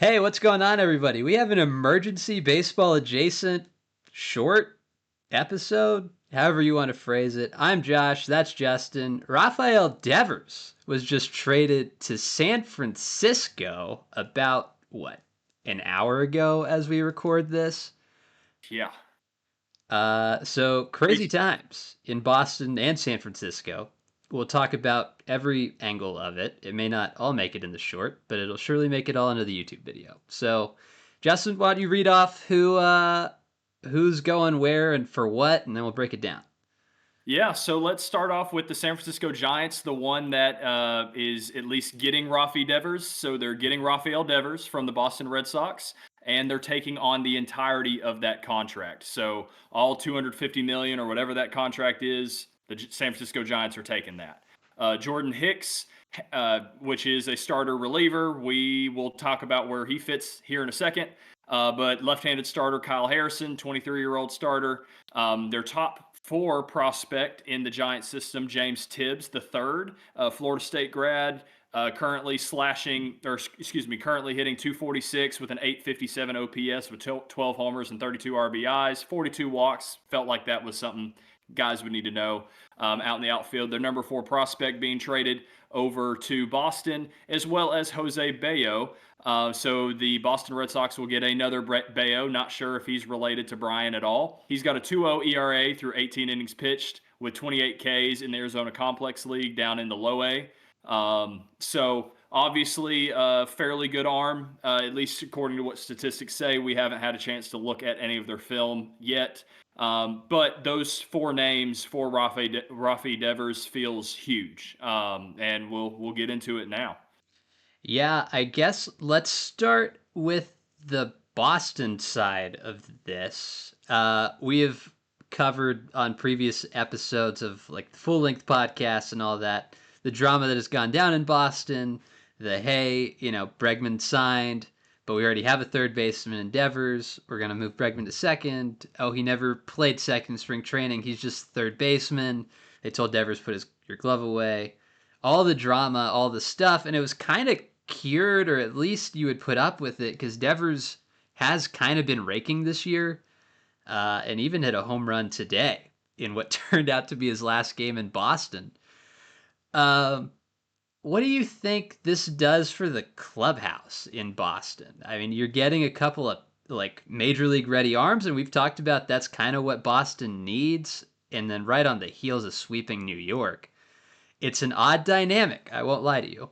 Hey, what's going on, everybody? We have an emergency baseball adjacent short episode, however you want to phrase it. I'm Josh, that's Justin. Rafael Devers was just traded to San Francisco about, what, an hour ago as we record this? Yeah, So crazy crazy. times in Boston and San Francisco. We'll talk about every angle of it. It may not all make it in the short, but it'll surely make it all into the YouTube video. So, Justin, why don't you read off who's going where and for what, and then we'll break it down. Yeah, so let's start off with the San Francisco Giants, the one that is at least getting Rafi Devers. So they're getting Rafael Devers from the Boston Red Sox, and they're taking on the entirety of that contract. So all 250 million or whatever that contract is, the San Francisco Giants are taking that. Jordan Hicks, which is a starter reliever, we will talk about where he fits here in a second. But left-handed starter Kyle Harrison, 23-year-old starter. Their top four prospect in the Giant system, James Tibbs the third, Florida State grad, currently currently hitting 246 with an 857 OPS with 12 homers and 32 RBIs, 42 walks. Felt like that was something guys would need to know out in the outfield. Their number four prospect being traded over to Boston, as well as Jose Bayo. So the Boston Red Sox will get another Brett Bayo. Not sure if he's related to Brian at all. He's got a 2.0 ERA through 18 innings pitched with 28 Ks in the Arizona Complex League down in the low A. So obviously a fairly good arm, at least according to what statistics say. We haven't had a chance to look at any of their film yet. But those four names for Rafi Devers feels huge, and we'll get into it now. Yeah, I guess let's start with the Boston side of this. We have covered on previous episodes of like the full length podcasts and all that the drama that has gone down in Boston. Bregman signed, but we already have a third baseman in Devers. We're gonna move Bregman to second. Oh, he never played second in spring training. He's just third baseman. They told Devers put your glove away. All the drama, all the stuff, and it was kind of cured, or at least you would put up with it because Devers has kind of been raking this year, and even hit a home run today in what turned out to be his last game in Boston. Um, what do you think this does for the clubhouse in Boston? I mean, you're getting a couple of like major league ready arms, and we've talked about that's kind of what Boston needs. And then right on the heels of sweeping New York, it's an odd dynamic. I won't lie to you.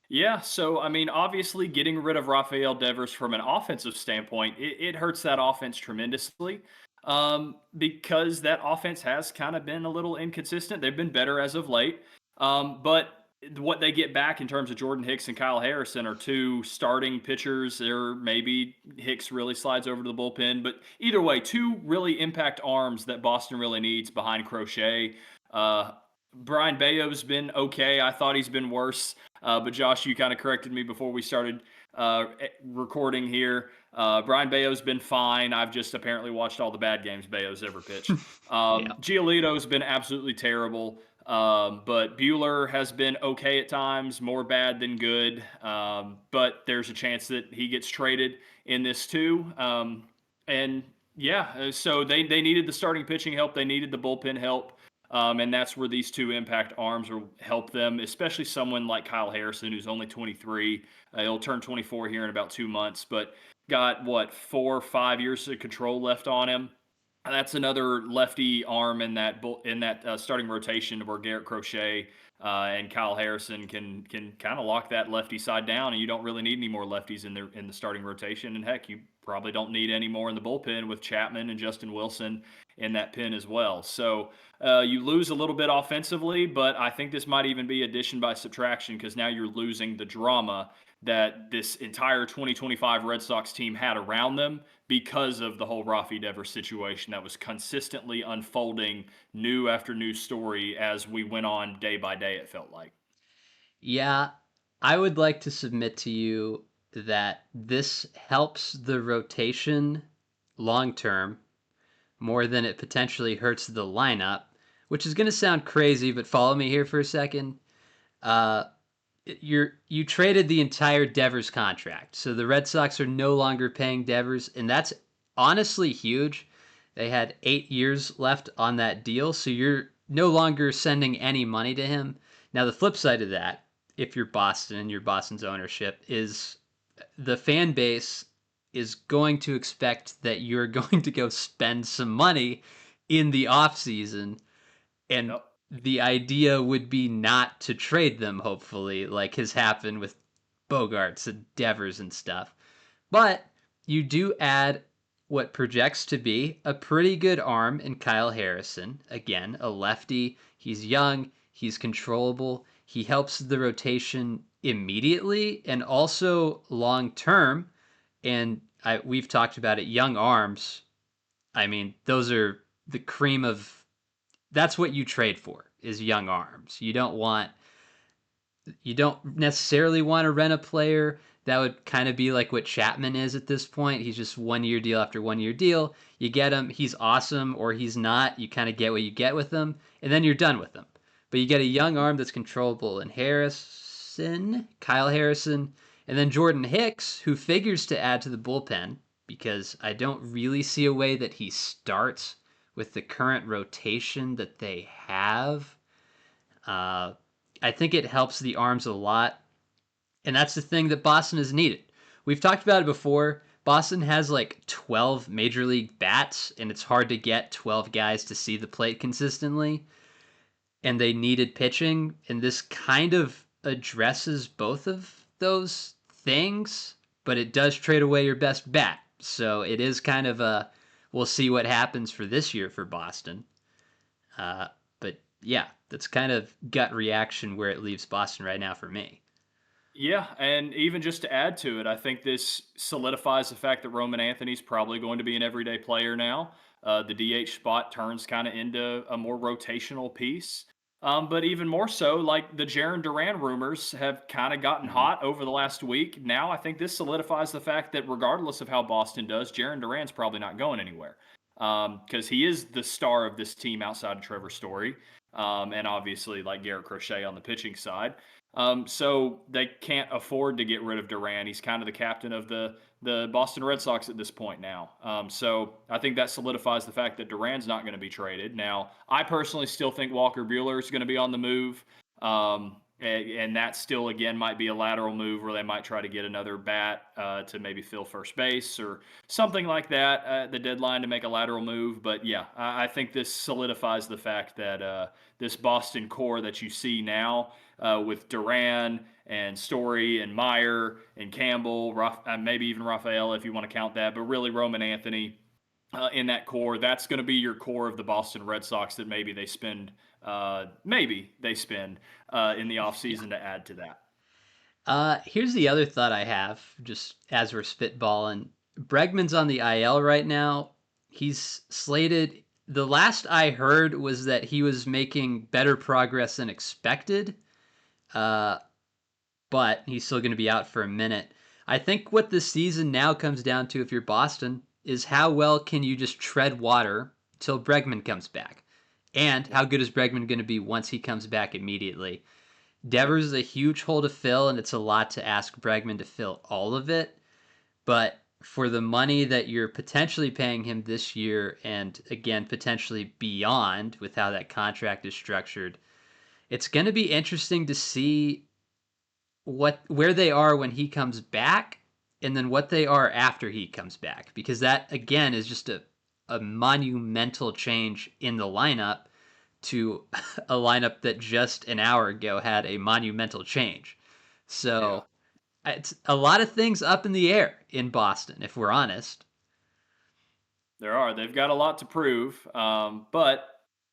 Yeah, so I mean, obviously, getting rid of Rafael Devers from an offensive standpoint, it hurts that offense tremendously because that offense has kind of been a little inconsistent. They've been better as of late, but what they get back in terms of Jordan Hicks and Kyle Harrison are two starting pitchers, or maybe Hicks really slides over to the bullpen. But either way, two really impact arms that Boston really needs behind Crochet. Uh, Brian Bayo's been okay. I thought he's been worse. But Josh, you kind of corrected me before we started recording here. Brian Bayo's been fine. I've just apparently watched all the bad games Bayo's ever pitched. Yeah. Giolito's been absolutely terrible. But Bueller has been okay at times, more bad than good. But there's a chance that he gets traded in this too. And yeah, so they needed the starting pitching help. They needed the bullpen help. And that's where these two impact arms will help them, especially someone like Kyle Harrison, who's only 23. He'll turn 24 here in about 2 months, but got what, 4 or 5 years of control left on him. And that's another lefty arm in that starting rotation where Garrett Crochet and Kyle Harrison can kind of lock that lefty side down, and you don't really need any more lefties in the starting rotation. And heck, you probably don't need any more in the bullpen with Chapman and Justin Wilson in that pen as well. So you lose a little bit offensively, but I think this might even be addition by subtraction because now you're losing the drama that this entire 2025 Red Sox team had around them because of the whole Rafi Devers situation that was consistently unfolding new after new story as we went on day by day, it felt like. Yeah, I would like to submit to you that this helps the rotation long term more than it potentially hurts the lineup, which is going to sound crazy, but follow me here for a second. Uh, you traded the entire Devers contract. So the Red Sox are no longer paying Devers, and that's honestly huge. They had 8 years left on that deal, so you're no longer sending any money to him. Now the flip side of that, if you're Boston and you're Boston's ownership, is the fan base is going to expect that you're going to go spend some money in the off season, and Yep. the idea would be not to trade them, hopefully, like has happened with Bogarts and Devers and stuff. But you do add what projects to be a pretty good arm in Kyle Harrison. Again, a lefty. He's young, he's controllable, he helps the rotation immediately and also long term. And we've talked about it, young arms. I mean, those are the cream of that's what you trade for is young arms. You don't necessarily want to rent a player that would kind of be like what Chapman is at this point. He's just 1 year deal after 1 year deal. You get him, he's awesome or he's not. You kind of get what you get with him, and then you're done with him. But you get a young arm that's controllable in Harrison, Kyle Harrison, and then Jordan Hicks, who figures to add to the bullpen because I don't really see a way that he starts with the current rotation that they have. Uh, I think it helps the arms a lot, and that's the thing that Boston has needed. We've talked about it before. Boston has like 12 major league bats, and it's hard to get 12 guys to see the plate consistently. And they needed pitching, and this kind of addresses both of those things, but it does trade away your best bat. So it is kind of a we'll see what happens for this year for Boston. But yeah, that's kind of gut reaction where it leaves Boston right now for me. Yeah, and even just to add to it, I think this solidifies the fact that Roman Anthony's probably going to be an everyday player now. The DH spot turns kind of into a more rotational piece. But even more so, like the Jaron Duran rumors have kind of gotten Mm-hmm. hot over the last week. Now I think this solidifies the fact that regardless of how Boston does, Jaron Duran's probably not going anywhere because he is the star of this team outside of Trevor Story, and obviously like Garrett Crochet on the pitching side. So they can't afford to get rid of Duran. He's kind of the captain of the Boston Red Sox at this point now. So I think that solidifies the fact that Duran's not going to be traded. Now, I personally still think Walker Buehler is going to be on the move. And that still, again, might be a lateral move where they might try to get another bat to maybe fill first base or something like that at the deadline to make a lateral move. But yeah, I think this solidifies the fact that this Boston core that you see now with Duran and Story and Meyer and Campbell, maybe even Rafael if you want to count that, but really Roman Anthony in that core. That's going to be your core of the Boston Red Sox that maybe they spend in the Yeah. offseason to add to that. Here's the other thought I have, just as we're spitballing. Bregman's on the IL right now. He's slated. The last I heard was that he was making better progress than expected. Uh, but he's still going to be out for a minute. I think what this season now comes down to, if you're Boston, is how well can you just tread water till Bregman comes back? And how Yep. good is Bregman going to be once he comes back immediately? Yep. Devers is a huge hole to fill, and it's a lot to ask Bregman to fill all of it. But for the money that you're potentially paying him this year, and again, potentially beyond with how that contract is structured, it's going to be interesting to see where they are when he comes back and then what they are after he comes back because that again is just a monumental change in the lineup to a lineup that just an hour ago had a monumental change. Yeah. So it's a lot of things up in the air in Boston if we're honest. There are. They've got a lot to prove, but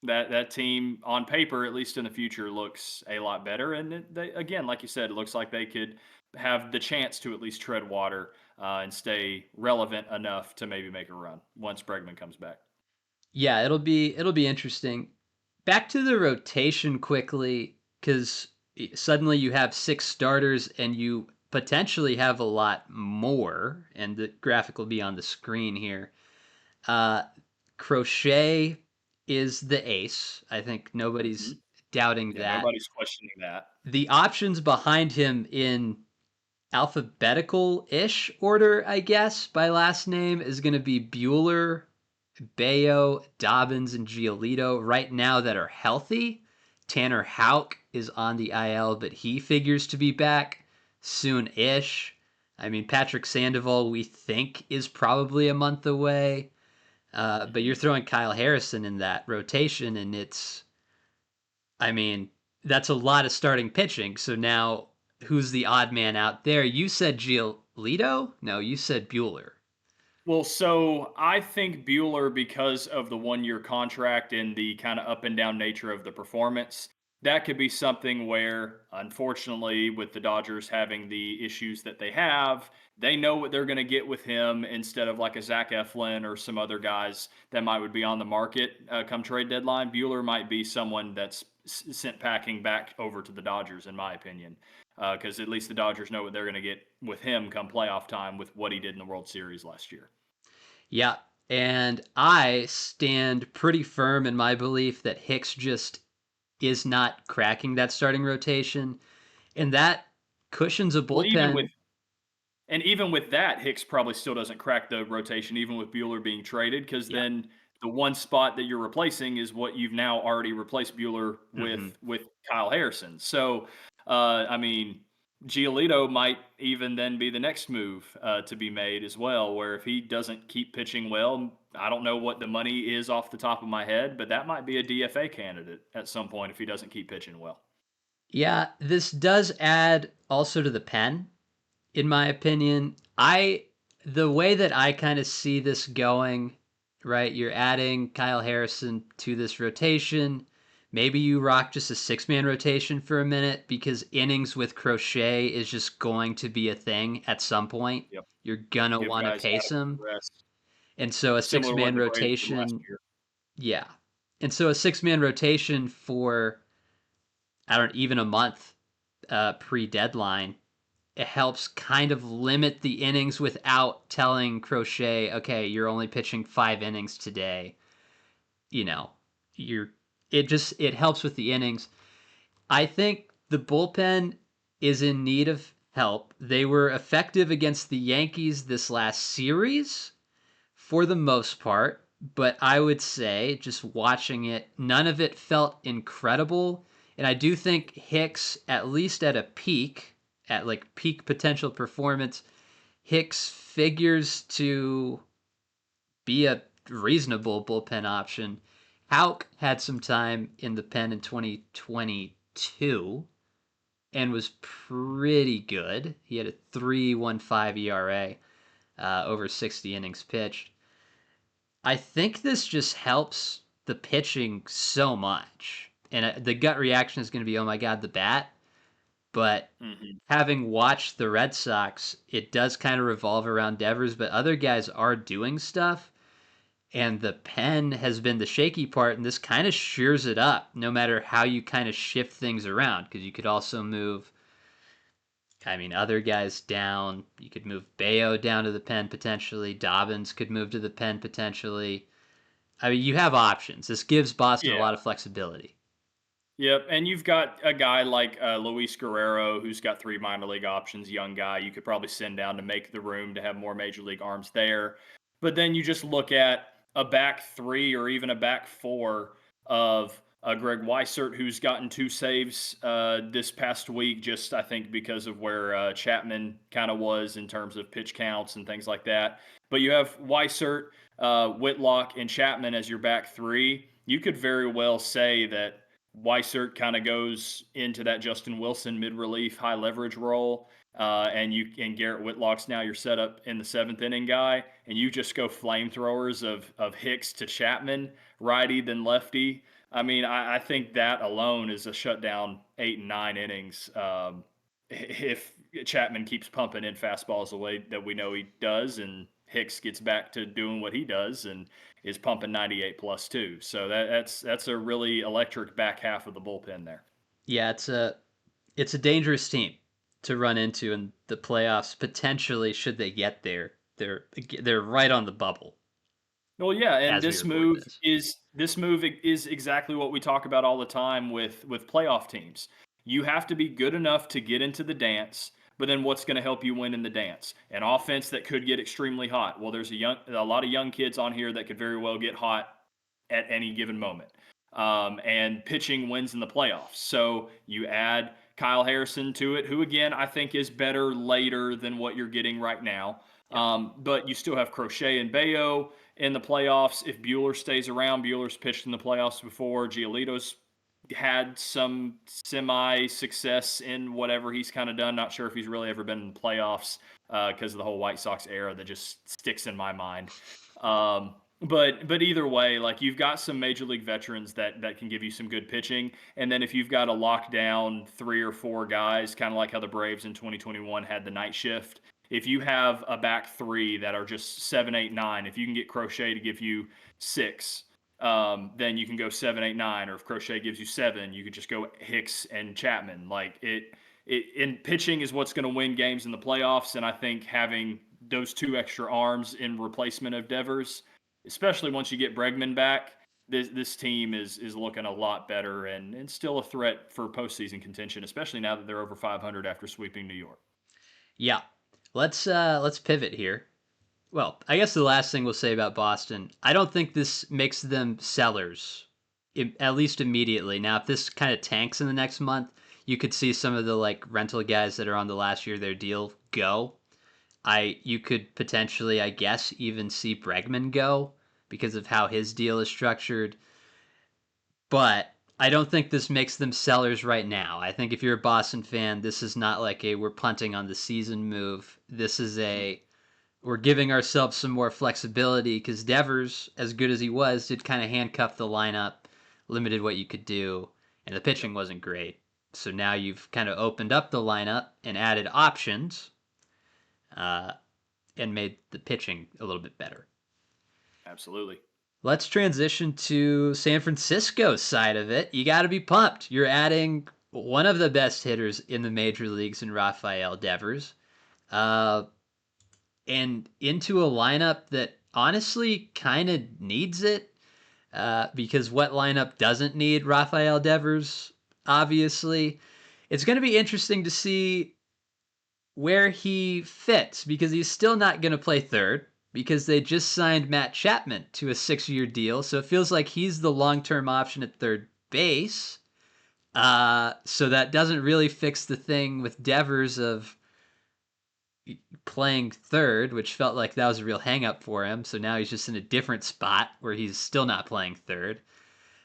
that team on paper, at least in the future, looks a lot better. And they, again, like you said, it looks like they could have the chance to at least tread water and stay relevant enough to maybe make a run once Bregman comes back. Yeah, it'll be interesting. Back to the rotation quickly, because suddenly you have six starters and you potentially have a lot more, and the graphic will be on the screen here. Uh, Crochet is the ace. I think nobody's Mhm. doubting Yeah, that. nobody's questioning that. The options behind him in alphabetical-ish order, I guess, by last name is going to be Bueller, Bayo, Dobbins, and Giolito right now that are healthy. Tanner Houck is on the IL, but he figures to be back soon-ish. I mean, Patrick Sandoval, we think, is probably a month away. But you're Mhm. throwing Kyle Harrison in that rotation, and I mean, that's a lot of starting pitching. So now, who's the odd man out there? You said Giolito? No, you said Bueller. Well, so I think Bueller, because of the 1 year contract and the kind of up and down nature of the performance, that could be something where, unfortunately, with the Dodgers having the issues that they have, they know what they're going to get with him instead of like a Zach Eflin or some other guys that might would be on the market come trade deadline. Bueller might be someone that's sent packing back over to the Dodgers, in my opinion, because at least the Dodgers know what they're going to get with him come playoff time with what he did in the World Series last year. Yeah, and I stand pretty firm in my belief that Hicks just is not cracking that starting rotation, and that cushions a Well, even with bullpen. even with that, Hicks probably still doesn't crack the rotation, even with Bueller being traded, because Yeah. then the one spot that you're replacing is what you've now already replaced Bueller Hmm. with Kyle Harrison. So, I mean, Giolito might even then be the next move to be made as well. Where if he doesn't keep pitching well, I don't know what the money is off the top of my head, but that might be a DFA candidate at some point if he doesn't keep pitching well. Yeah, this does add also to the pen, in my opinion. The way that I kind of see this going, right? You're adding Kyle Harrison to this rotation. Maybe you rock just a six-man rotation for a minute because innings with Crochet is just going to be a thing at some point. Yep, You're gonna give want to guys pace adequate him. rest, And so a similar to what six-man the Braves did last rotation, year. yeah. And so a six-man rotation for I don't even a month pre-deadline, it helps kind of limit the innings without telling Crochet, okay, you're only pitching 5 innings today. You know, you're it helps with the innings. I think the bullpen is in need of help. They were effective against the Yankees this last series for the most part, but I would say just watching it, none of it felt incredible. And I do think Hicks, at least at a peak, at like peak potential performance, Hicks figures to be a reasonable bullpen option. Hauk had some time in the pen in 2022 and was pretty good. He had a 3.15 ERA over 60 innings pitched. I think this just helps the pitching so much. And the gut reaction is going to be, oh my God, the bat. But Mhm. having watched the Red Sox, it does kind of revolve around Devers, but other guys are doing stuff. And the pen has been the shaky part, and this kind of shears it up no matter how you kind of shift things around. Because you could also move, I mean, other guys down. You could move Bayo down to the pen potentially. Dobbins could move to the pen potentially. I mean, you have options. This gives Boston a Yeah. lot of flexibility. Yep, and you've got a guy like Luis Guerrero, who's got 3 minor league options, young guy. You could probably send down to make the room to have more major league arms there. But then you just look at a back three or even a back four of Greg Weissert, who's gotten 2 saves this past week, just I think because of where Chapman kind of was in terms of pitch counts and things like that. But you have Weissert, Whitlock, and Chapman as your back three. You could very well say that Weissert kind of goes into that Justin Wilson mid relief, high leverage role. And Garrett Whitlock's now your setup in the seventh inning guy, and you just go flamethrowers of Hicks to Chapman, righty then lefty. I mean, I think that alone is a shutdown 8 and 9 innings. If Chapman keeps pumping in fastballs the way that we know he does, and Hicks gets back to doing what he does, and is pumping 98 plus too. So that's a really electric back half of the bullpen there. Yeah, it's a dangerous team to run into in the playoffs potentially should they get there. They're right on the bubble. Well, yeah, and as we record this. this move is exactly what we talk about all the time with playoff teams. You have to be good enough to get into the dance, but then what's going to help you win in the dance? An offense that could get extremely hot. Well, there's a lot of young kids on here that could very well get hot at any given moment. And pitching wins in the playoffs. So you add Kyle Harrison to it, who again I think is better later than what you're getting right now. Yep. But you still have Crochet and Bayo in the playoffs. If Bueller stays around, Bueller's pitched in the playoffs before. Giolito's had some semi success in whatever he's kind of done. Not sure if he's really ever been in the playoffs because of the whole White Sox era that just sticks in my mind. But either way, like you've got some major league veterans that can give you some good pitching, and then if you've got a lockdown 3 or 4 guys, kind of like how the Braves in 2021 had the night shift. If you have a back three that are just 7, 8, 9, if you can get Crochet to give you 6, then you can go 7, 8, 9. Or if Crochet gives you 7, you could just go Hicks and Chapman. Like in pitching is what's going to win games in the playoffs, and I think having those 2 extra arms in replacement of Devers, especially once you get Bregman back, this team is looking a lot better and still a threat for postseason contention, especially now that they're over 500 after sweeping New York. Yeah. Let's pivot here. Well, I guess the last thing we'll say about Boston, I don't think this makes them sellers, at least immediately. Now, if this kind of tanks in the next month, you could see some of the like rental guys that are on the last year of their deal go. You could potentially, I guess, even see Bregman go because of how his deal is structured. But I don't think this makes them sellers right now. I think if you're a Boston fan, this is not like a we're punting on the season move. This is a we're giving ourselves some more flexibility because Devers, as good as he was, did kind of handcuff the lineup, limited what you could do, and the Yep, pitching wasn't great. So now you've kind of opened up the lineup and added options, uh, and made the pitching a little bit better. absolutely. Let's transition to San Francisco's side of it. You got to be pumped. You're adding one of the best hitters in the major leagues in Rafael Devers. Uh, and into a lineup that honestly kind of needs it because what lineup doesn't need Rafael Devers? Obviously, it's going to be interesting to see where he fits because he's still not going to play third because they just signed Matt Chapman to a 6-year deal. So it feels like he's the long term option at third base. So that doesn't really fix the thing with Devers of playing third, which felt like that was a real hangup for him. So now he's just in a different spot where he's still not playing third.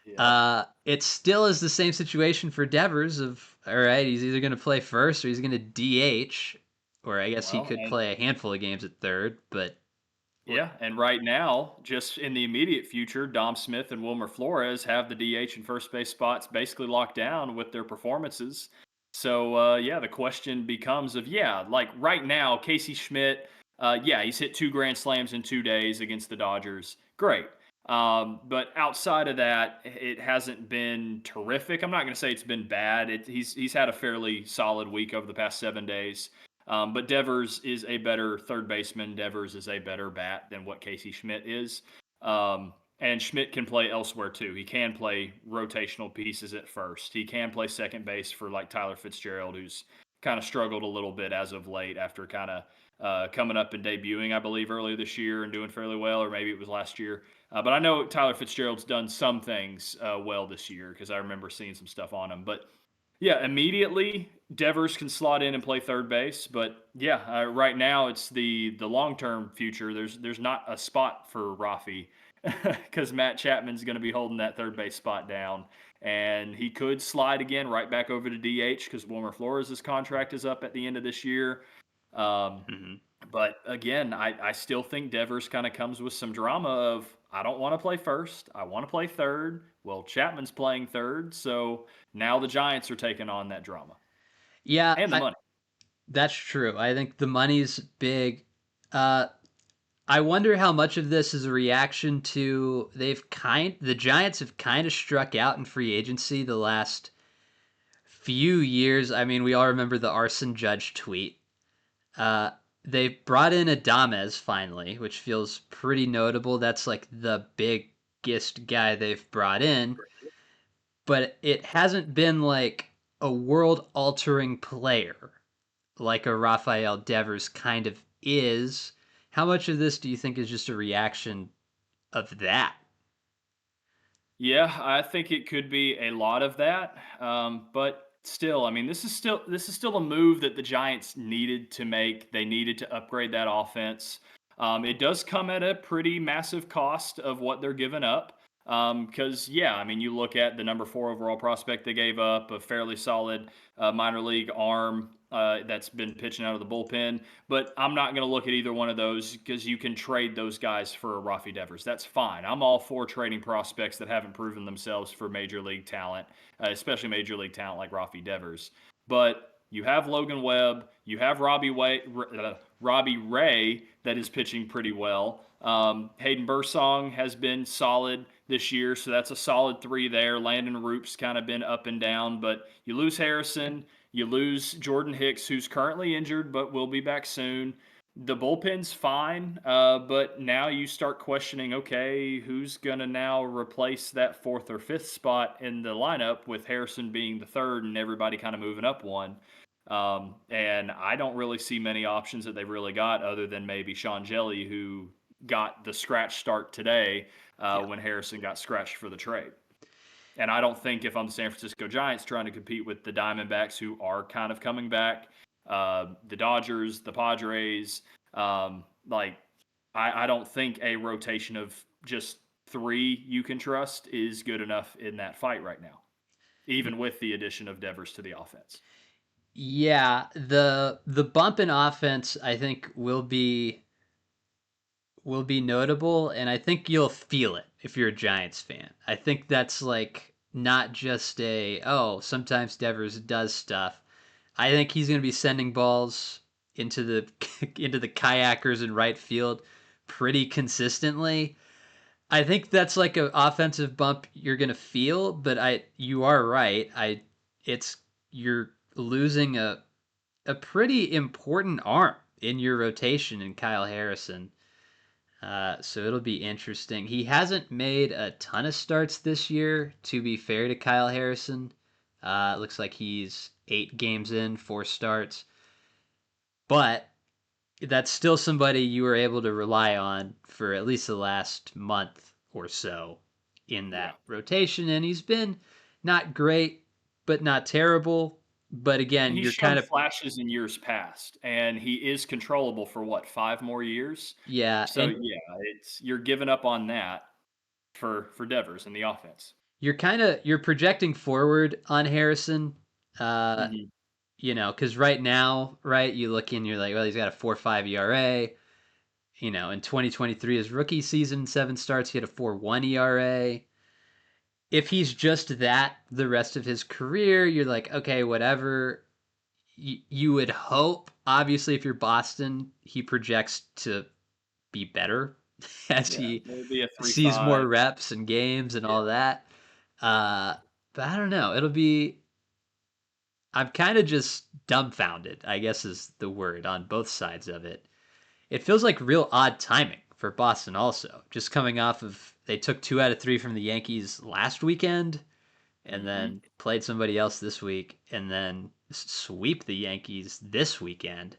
Yep. It still is the same situation for Devers of all right, he's either going to play first or he's going to DH, or I guess he Well, could play a handful of games at third. But what? yeah, and right now, just in the immediate future, Dom Smith and Wilmer Flores have the DH and first base spots basically locked down with their performances. So yeah, the question becomes of yeah, like right now, Casey Schmidt, yeah, he's hit 2 grand slams in 2 days against the Dodgers. Great. But outside of that, it hasn't been terrific. I'm not going to say it's been bad. He's had a fairly solid week over the past 7 days. But Devers is a better third baseman. Devers is a better bat than what Casey Schmidt is. And Schmidt can play elsewhere too. He can play rotational pieces at first. He can play second base for like Tyler Fitzgerald, who's kind of struggled a little bit as of late after kind of coming up and debuting, I believe, earlier this year and doing fairly well, or maybe it was last year. But I know Tyler Fitzgerald's done some things well this year because I remember seeing some stuff on him. But yeah, immediately Devers can slot in and play third base, but yeah, right now it's the long term future. There's not a spot for Rafi because Matt Chapman's going to be holding that third base spot down, and he could slide again right back over to DH because Wilmer Flores' contract is up at the end of this year. Um, Mm-hmm. but again, I still think Devers kind of comes with some drama of I don't want to play first. I want to play third. Well, Chapman's playing third, so now the Giants are taking on that drama Yeah, and the money. that's true. I think the money's big. Uh, I wonder how much of this is a reaction to the Giants have kind of struck out in free agency the last few years. I mean, we all remember the Arson Judge tweet. Uh, they brought in Adames finally, which feels pretty notable. That's like the biggest guy they've brought in, but it hasn't been like a world altering player like a Rafael Devers kind of is. How much of this do you think is just a reaction of that? Yeah, I think it could be a lot of that, but still, I mean, this is still a move that the Giants needed to make. They needed to upgrade that offense. It does come at a pretty massive cost of what they're giving up. Because yeah, I mean, you look at the number 4 overall prospect they gave up, a fairly solid minor league arm that's been pitching out of the bullpen. But I'm not going to look at either one of those because you can trade those guys for a Rafi Devers. That's fine. I'm all for trading prospects that haven't proven themselves for major league talent, especially major league talent like Rafi Devers. But you have Logan Webb, you have Robbie Ray that is pitching pretty well. Hayden Bursong has been solid this year, so that's a solid 3 there. Landon Roop's kind of been up and down, but you lose Harrison, you lose Jordan Hicks, who's currently injured but will be back soon. The bullpen's fine, but now you start questioning, okay, who's going to now replace that 4th or 5th spot in the lineup with Harrison being the 3rd and everybody kind of moving up one. And I don't really see many options that they've really got other than maybe Sean Jelly, who got the scratch start today Yeah. when Harrison got scratched for the trade. And I don't think if I'm the San Francisco Giants trying to compete with the Diamondbacks, who are kind of coming back, the Dodgers, the Padres, like I don't think a rotation of just 3 you can trust is good enough in that fight right now, even with the addition of Devers to the offense. Yeah, the bump in offense I think will be notable, and I think you'll feel it if you're a Giants fan. I think that's like not just a oh, sometimes Devers does stuff. I think he's going to be sending balls into the into the kayakers in right field pretty consistently. I think that's like an offensive bump you're going to feel, but I you are right. It's you're losing a pretty important arm in your rotation in Kyle Harrison. So it'll be interesting. He hasn't made a ton of starts this year, to be fair to Kyle Harrison. It looks like he's 8 games in, 4 starts. But that's still somebody you were able to rely on for at least the last month or so in Yeah. that rotation. And he's been not great, but not terrible. But again, He's you're shown kind of, flashes in years past, and he is controllable for what, 5 more years? yeah. So And yeah, it's you're giving up on that for Devers in the offense. you're projecting forward on Harrison. Uh, Mhm. because right now, right, you look in, you're like, well, he's got a 4.5 ERA. In 2023, his rookie season, 7 starts, he had a 4.1 ERA. If he's just that the rest of his career, you're like, okay, whatever. You would hope, obviously, if you're Boston, he projects to be better as Yeah, he maybe a sees more 3.5. reps and games and Yeah. all that. Uh, but I don't know. I'm kind of just dumbfounded, I guess is the word on both sides of it. It feels like real odd timing for Boston also. Just coming off of they took 2 out of 3 from the Yankees last weekend and Mhm. then played somebody else this week and then sweep the Yankees this weekend.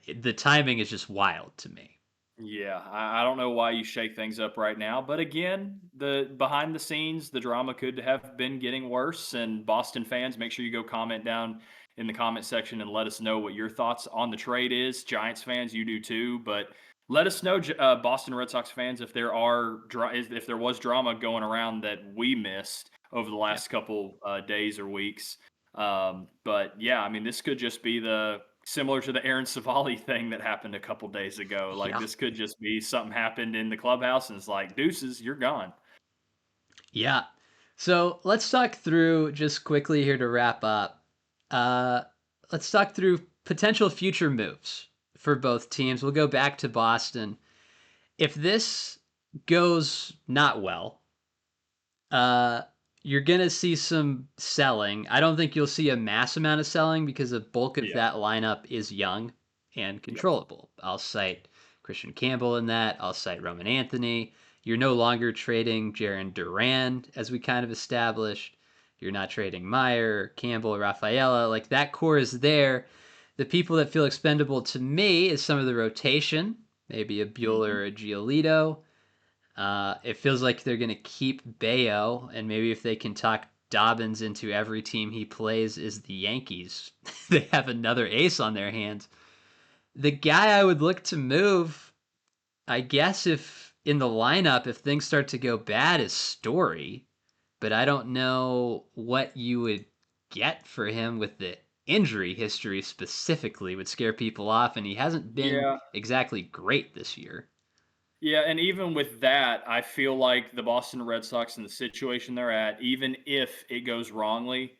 The timing is just wild to me. Yeah, I don't know why you shake things up right now, but again, the behind the scenes, the drama could have been getting worse. And Boston fans, make sure you go comment down in the comment section and let us know what your thoughts on the trade is. Giants fans, you do too, but let us know, Boston Red Sox fans, if if there was drama going around that we missed over the Yeah. last couple days or weeks. But yeah, I mean, this could just be the similar to the Aaron Savali thing that happened a couple days ago. Like Yeah. this could just be something happened in the clubhouse, and it's like deuces, you're gone. Yeah. So let's talk through just quickly here to wrap up. Uh, let's talk through potential future moves for both teams. We'll go back to Boston. If this goes not well, uh, you're gonna see some selling. I don't think you'll see a mass amount of selling because the bulk of Yeah. that lineup is young and Yep. controllable. I'll cite Christian Campbell in that. I'll cite Roman Anthony. You're no longer trading Jaron Duran, as we kind of established. You're not trading Meyer, Campbell, Rafaela. Like that core is there. The people that feel expendable to me is some of the rotation, maybe a Bueller Hmm. or a Giolito. It feels like they're going to keep Bayo, and maybe if they can talk Dobbins into every team he plays is the Yankees, they have another ace on their hands. The guy I would look to move, I guess, if in the lineup, if things start to go bad, is Story, but I don't know what you would get for him with the injury history specifically would scare people off, and he hasn't been Yeah. exactly great this year. Yeah, and even with that, I feel like the Boston Red Sox in the situation they're at, even if it goes wrongly,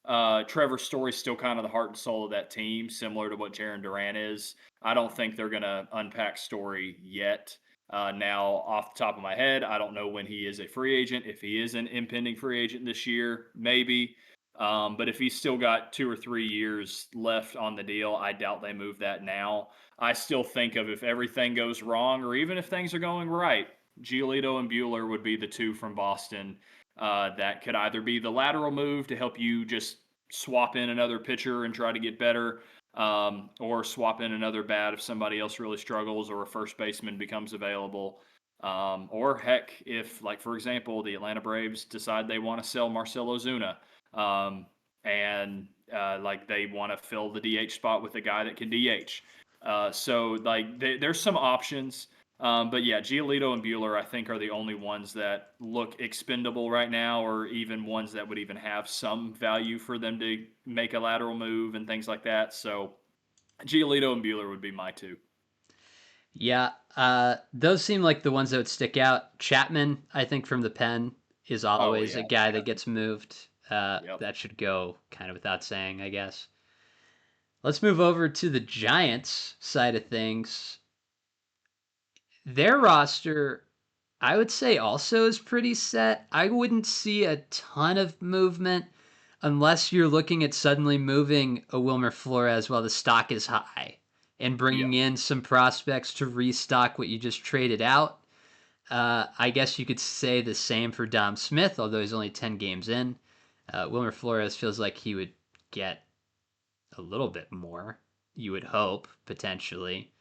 Trevor Story's still kind of the heart and soul of that team, similar to what Jaron Duran is. I don't think they're going to unpack Story yet. Now, off the top of my head, I don't know when he is a free agent. If he is an impending free agent this year, maybe. But if he's still got 2 or 3 years left on the deal, I doubt they move that now. I still think of if everything goes wrong or even if things are going right, Giolito and Bueller would be the two from Boston that could either be the lateral move to help you just swap in another pitcher and try to get better, or swap in another bat if somebody else really struggles or a first baseman becomes available. Or heck, if, like, for example, the Atlanta Braves decide they want to sell Marcell Ozuna, um, and like they want to fill the DH spot with a guy that can DH. So like there's some options. But yeah, Giolito and Bueller, I think, are the only ones that look expendable right now, or even ones that would even have some value for them to make a lateral move and things like that. So Giolito and Bueller would be my two. Yeah, those seem like the ones that would stick out. Chapman, I think, from the pen is Oh always yeah, a guy that Chapman. gets moved. Yep. That should go kind of without saying, I guess. Let's move over to the Giants side of things. Their roster, I would say, also is pretty set. I wouldn't see a ton of movement unless you're looking at suddenly moving a Wilmer Flores while the stock is high and Yeah. bringing in some prospects to restock what you just traded out. I guess you could say the same for Dom Smith, although he's only 10 games in. Wilmer Flores feels like he would get a little bit more, you would hope, potentially.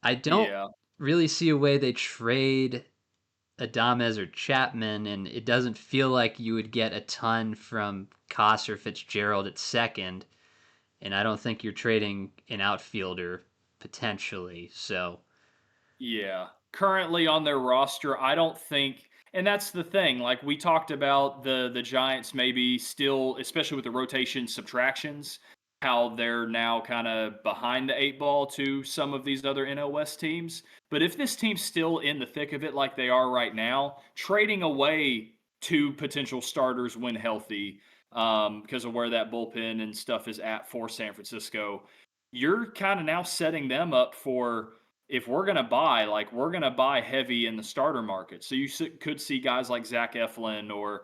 I don't Yeah. really see a way they trade Adames or Chapman, and it doesn't feel like you would get a ton from Koss or Fitzgerald at second, and I don't think you're trading an outfielder potentially. So, Yeah. Currently on their roster, I don't think, and that's the thing. Like we talked about the Giants maybe still, especially with the rotation subtractions, how they're now kind of behind the 8 ball to some of these other NL West teams. But if this team's still in the thick of it like they are right now, trading away two potential starters when healthy, because of where that bullpen and stuff is at for San Francisco, you're kind of now setting them up for, if we're going to buy, like we're going to buy heavy in the starter market. So you could see guys like Zach Eflin or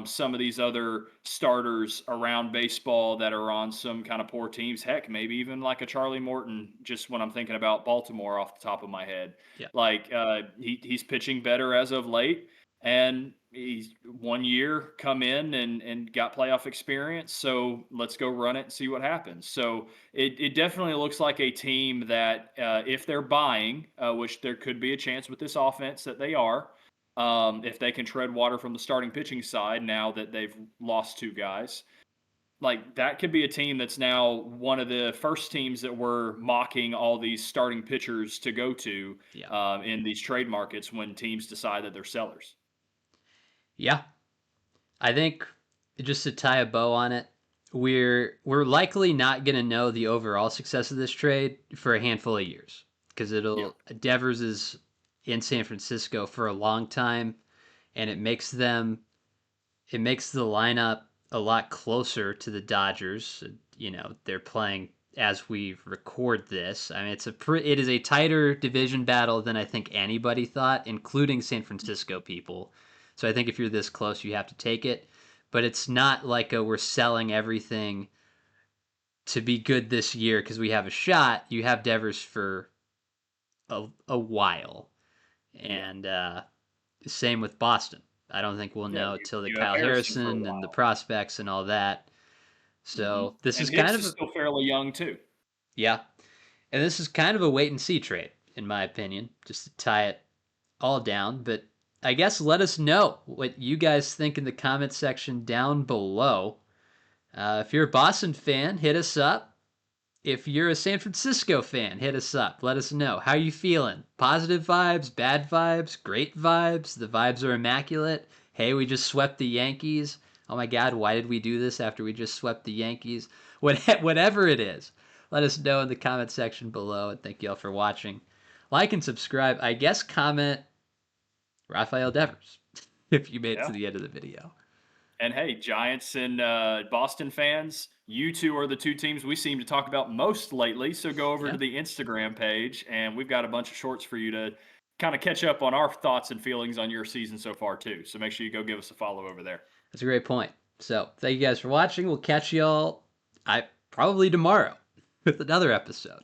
some of these other starters around baseball that are on some kind of poor teams. Heck, maybe even like a Charlie Morton, just when I'm thinking about Baltimore off the top of my head. yeah. Like he's pitching better as of late. And he's 1 year come in and got playoff experience. So let's go run it and see what happens. So it definitely looks like a team that, if they're buying, which there could be a chance with this offense that they are, if they can tread water from the starting pitching side now that they've lost two guys, like that could be a team that's now one of the first teams that we're mocking all these starting pitchers to go to Yeah. in these trade markets when teams decide that they're sellers. Yeah. I think just to tie a bow on it, we're likely not going to know the overall success of this trade for a handful of years because Yeah. it'll Devers is in San Francisco for a long time, and it makes the lineup a lot closer to the Dodgers. You know, they're playing as we record this. I mean, it is a tighter division battle than I think anybody thought, including San Francisco people. So I think if you're this close, you have to take it. But it's not like we're selling everything to be good this year because we have a shot. You have Devers for a while. Yeah. And same with Boston. I don't think we'll Yeah. know till the You have Kyle Harrison for a Harrison and the while. prospects and all that. So this And is kind Hicks of is a, still fairly young too. yeah, and this is kind of a wait and see trade in my opinion, just to tie it all down. But I guess let us know what you guys think in the comment section down below. If you're a Boston fan, hit us up. If you're a San Francisco fan, hit us up. Let us know. How you feeling? Positive vibes, bad vibes, great vibes? The vibes are immaculate. Hey, we just swept the Yankees. Oh my God, why did we do this after we just swept the Yankees? Whatever it is, let us know in the comment section below. And thank you all for watching. Like and subscribe. I guess comment Rafael Devers if you made it Yeah. to the end of the video. And hey, Giants and Boston fans, you two are the two teams we seem to talk about most lately. So go over Yeah, to the Instagram page, and we've got a bunch of shorts for you to kind of catch up on our thoughts and feelings on your season so far, too. So make sure you go give us a follow over there. that's a great point. So thank you guys for watching. We'll catch y'all I probably tomorrow with another episode.